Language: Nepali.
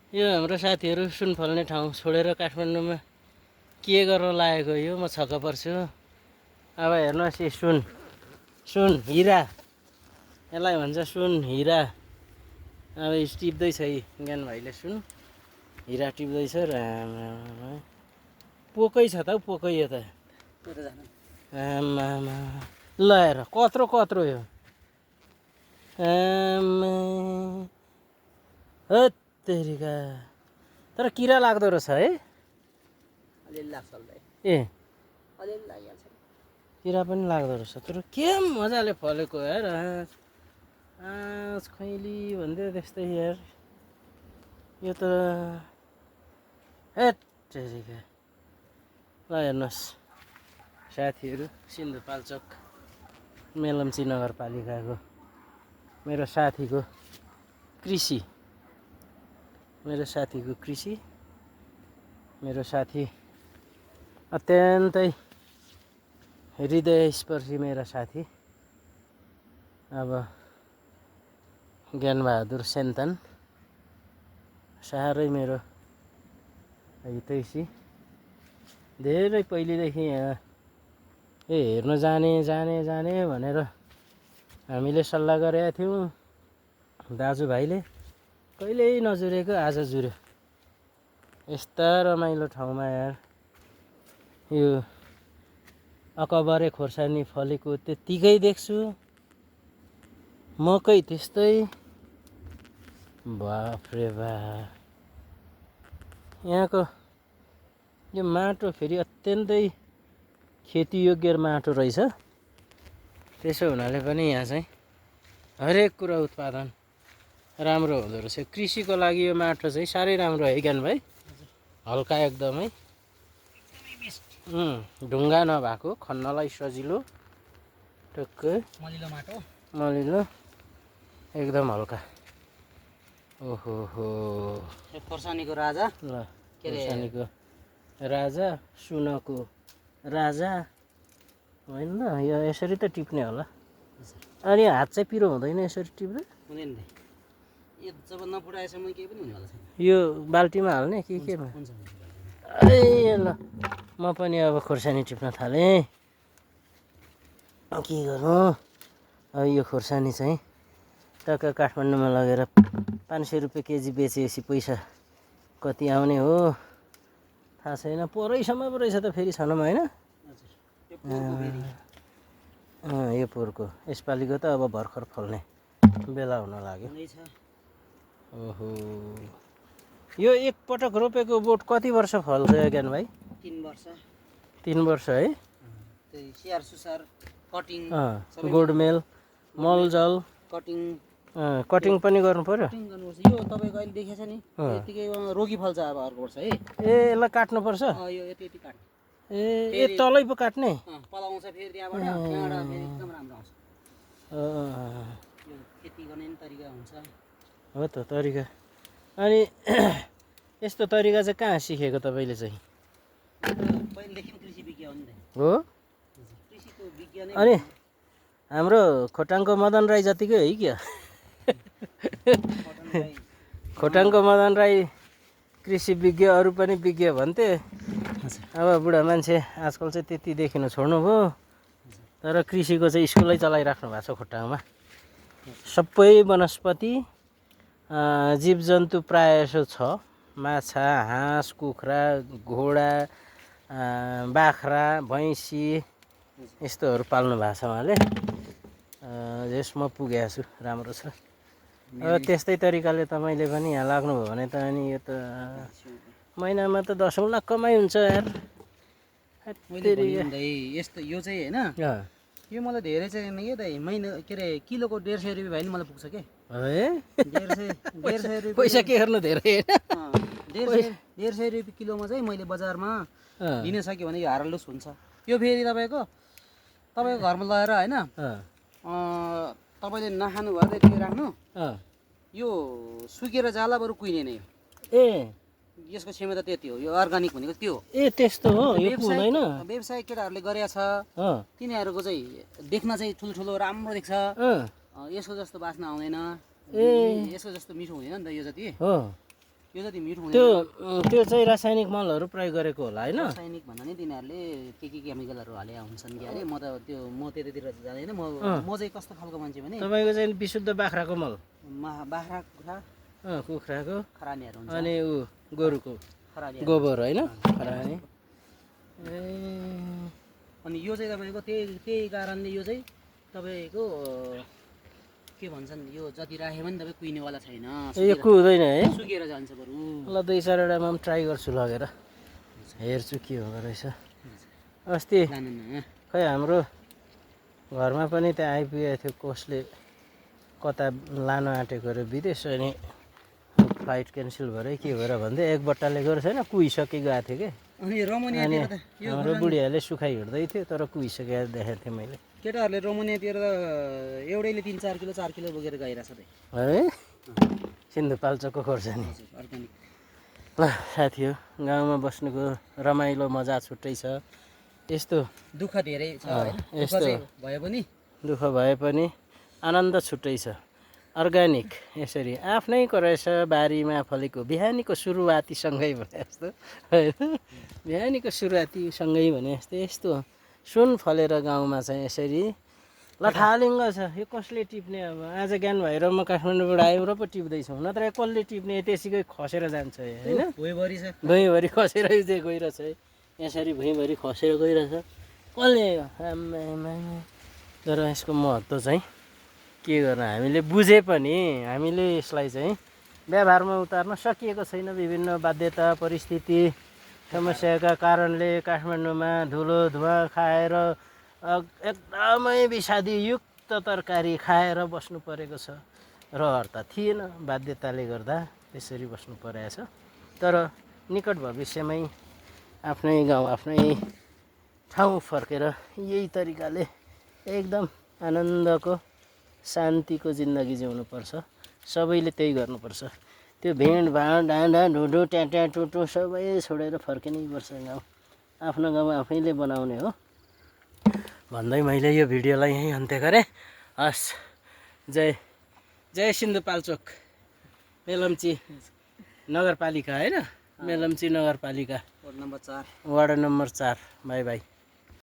यो हाम्रो साथीहरू सुन फल्ने ठाउँ छोडेर काठमाडौँमा के गर्न लागेको यो म छक्क पर्छु। अब हेर्नुहोस् यो सुन सुन हिरा यसलाई भन्छ सुन हिरा। अब टिप्दैछ यी ज्ञान भाइले सुन हिरा टिप्दैछ। राम राम पोकै छ त हौ पोकै यो त आमामा ल हेर कत्रो कत्रो यो आमा हत्तेरिका तर किरा लाग्दो रहेछ है अलिअलि लाग्छ होला ए अलिअलि लागिहाल्छ किरा पनि लाग्दो रहेछ तर के मजाले फलेको यार आँच खैली भन्दै त्यस्तै यार यो त हत्तेरिका ल हेर्नुहोस् साथीहरू सिन्धुपाल्चोक मेलम्ची नगरपालिकाको मेरो साथीको कृषि मेरो साथी अत्यन्तै हृदयस्पर्शी मेरा साथी अब ज्ञानबहादुर सेन्तन साह्रै मेरो हितैषी धेरै पहिलेदेखि यहाँ हेर्न जाने भनेर हामीले सल्लाह गरेका थियौँ। दाजुभाइले कहिल्यै नजुरेको आज जुर्यो। यस्ता रमाइलो ठाउँमा यार यो अकबरे खोर्सानी फलेको त्यत्तिकै देख्छु। मकै त्यस्तै बाफ्रे बा यहाँको यो माटो फेरि अत्यन्तै खेतीयोग्य माटो रहेछ। त्यसो हुनाले पनि यहाँ चाहिँ हरेक कुरा उत्पादन राम्रो हुँदो रहेछ। कृषिको लागि यो माटो चाहिँ साह्रै राम्रो है ज्ञान भाइ हल्का एकदमै ढुङ्गा नभएको खन्नलाई सजिलो टक्कै मलिलो माटो मलिलो एकदम हल्का। ओहो हो खोर्सानीको राजा ल के अरे खोर्सानीको राजा सुनको राजा होइन ल यो यसरी त टिप्ने होला। अनि हात चाहिँ पिरो हुँदैन यसरी टिप्दा हुँदैन नि यो जब नफुटाएसम्म केही पनि हुनेवाला छैन। यो बाल्टीमा हाल्ने के केमा हुन्छ ए ल म पनि अब खोर्सानी टिप्न थालेँ। के गर्नु अब यो खोर्सानी चाहिँ टक्क काठमाडौँमा लगेर 500 रुपियाँ केजी बेचेपछि पैसा कति आउने हो थाहा छैन। पोरैसम्म पो रहेछ त फेरि छनुमा होइन यो पोहोरको यसपालिको त अब भर्खर फल्ने बेला हुन लाग्यो। ओहो यो एकपटक रोपेको बोट कति वर्ष फल्छ ज्ञान भाइ? 3 वर्ष 3 वर्ष है। त्यही स्याहार सुसार कटिङ गोडमेल मलजल कटिङ पनि गर्नु पर्यो। कटिङ गर्नुपर्छ। यो तपाईँको अहिले देखेछ नि यतिकै रोगी फल्छ अब अर्को वर्ष है। ए यसलाई काट्नुपर्छ यो यति यति काट्ने ए तलै पो काट्ने पलाउँछ फेरि त्यहाँबाट फेरि एकदम राम्रो आउँछ। यो खेती गर्ने नि तरिका हुन्छ हो त तरिका। अनि यस्तो तरिका चाहिँ कहाँ सिकेको तपाईँले चाहिँ? पहिलेदेखि कृषि विज्ञान हो नि हो कृषिको विज्ञान। अनि हाम्रो खोटाङको मदन राई जतिकै है क्या? खोटाङको मदन राई कृषि विज्ञ अरू पनि विज्ञ भन्थे। अब बुढा मान्छे आजकल चाहिँ त्यति देखिनु छोड्नुभयो। तर कृषिको चाहिँ स्कुलै चलाइराख्नु भएको छ खोटाङमा। सबै वनस्पति जीवजन्तु प्रायः जसो छ। माछा हाँस कुखुरा घोडा बाख्रा भैँसी यस्तोहरू पाल्नु भएको छ उहाँले। यसमा पुगेको छु राम्रो छ। अब त्यस्तै तरिकाले तपाईँले पनि यहाँ लाग्नुभयो भने त अनि यो त महिनामा त 10 लाख कमाइ हुन्छ यार। यस्तो यो चाहिँ होइन यो मलाई धेरै चाहिँ के दाइ महिना के अरे किलोको 150 रुपियाँ भयो नि मलाई पुग्छ के 150 रुपियाँ पैसा के गर्नु धेरै होइन 150 रुपियाँ किलोमा चाहिँ मैले बजारमा लिन सक्यो भने यो हारलुस हुन्छ। यो फेरि तपाईँको घरमा लगेर होइन तपाईँले नखानु भएर यतिकै राख्नु यो सुकेर जाला बरु कुहिने नै ए यसको क्षमता त्यति हो। यो अर्गानिक भनेको त्यो हो। ए त्यस्तो हो यो हुँदैन। व्यवसाय केटाहरूले गरेछ तिनीहरूको चाहिँ देख्न चाहिँ ठुल्ठुलो राम्रो देख्छ। यसको जस्तो बास्ना आउँदैन यसको जस्तो मिठो हुँदैन नि त यो जति। त्यो जति मिठो हुने त्यो चाहिँ रासायनिक मलहरू प्रयोग गरेको होला होइन? रासायनिक भन्दा नि तिनीहरूले के केमिकलहरू हाले हुन्छन् कि अरे म त्यतातिर जाँदैन म चाहिँ कस्तो खालको मान्छे भने तपाईँको चाहिँ विशुद्ध बाख्राको मल, बाख्रा कुखुरा कुखुराको खरानीहरू हुन्छ अनि गोरुको खरानी गोबर होइन खरानी। ए अनि यो चाहिँ तपाईँको त्यही कारणले यो चाहिँ तपाईँको के भन्छन् यो जति राखे पनि तपाईँ कुहिनेवाला छैन, यो कुहुँदैन है? सुकेर जान्छ बरु। ल 2-4वटामा पनि ट्राई गर्छु लगेर हेर्छु के हुँदो रहेछ। अस्ति खै हाम्रो घरमा पनि त्यहाँ आइपुगेको थियो, कसले कता लानु आँटेको अरे विदेश, अनि फ्लाइट क्यान्सल भएर के भएर भन्दै एक बट्टाले गएर छैन कुहिसके गएको थियो कि। अनि हाम्रो बुढियाले सुखाइ हिँड्दै थियो तर कुहिसकेको देखेको थिएँ मैले। केटाहरूले रोमनियातिर त एउटैले 3-4 किलो 4 किलो बोकेर गइरहेछ है सिन्धुपाल्चोकको खोर्सानी। अर्ग्यानिक। ल साथी हो, गाउँमा बस्नुको रमाइलो मजा छुट्टै छ। यस्तो दुःख धेरै छ हैन? यस्तो दुःख भए पनि आनन्द छुट्टै छ। अर्ग्यानिक यसरी आफ्नैको रहेछ बारीमा फलेको बिहानीको सुरुवातीसँगै भने जस्तो होइन, बिहानीको सुरुवातीसँगै भने जस्तो यस्तो सुन फलेर गाउँमा चाहिँ यसरी लथालिङ्ग छ। यो कसले टिप्ने? अब आज ज्ञान भएर म काठमाडौँबाट आयो र पो टिप्दैछौँ, नत्र कसले टिप्ने? त्यसैकै खसेर जान्छ होइन, भुइँभरि खसेर चाहिँ गइरहेछ है, यसरी भुइँभरि खसेर गइरहेछ कसले? तर यसको महत्त्व चाहिँ के गर्न, हामीले बुझे पनि हामीले यसलाई चाहिँ व्यवहारमा उतार्न सकिएको छैन। विभिन्न बाध्यता परिस्थिति समस्याका कारणले काठमाडौँमा धुलो धुवा खाएर एकदमै विषादीयुक्त तरकारी खाएर बस्नु परेको छ। रहर त थिएन, बाध्यताले गर्दा त्यसरी बस्नु परेको छ। तर निकट भविष्यमै आफ्नै गाउँ आफ्नै ठाउँ फर्केर यही तरिकाले एकदम आनन्दको शान्तिको जिन्दगी जिउनुपर्छ। सबैले त्यही गर्नुपर्छ। त्यो भिडभाड डाँडा ढुँडो ट्याट्या टुटु सबै छोडेर फर्किनै पर्छ। गाउँ आफ्नो गाउँ आफैले बनाउने हो भन्दै मैले यो भिडियोलाई यहीँ अन्त्य गरेँ। हस्, जय सिन्धुपाल्चोक मेलम्ची नगरपालिका होइन, मेलम्ची नगरपालिका वार्ड नम्बर 4। By by.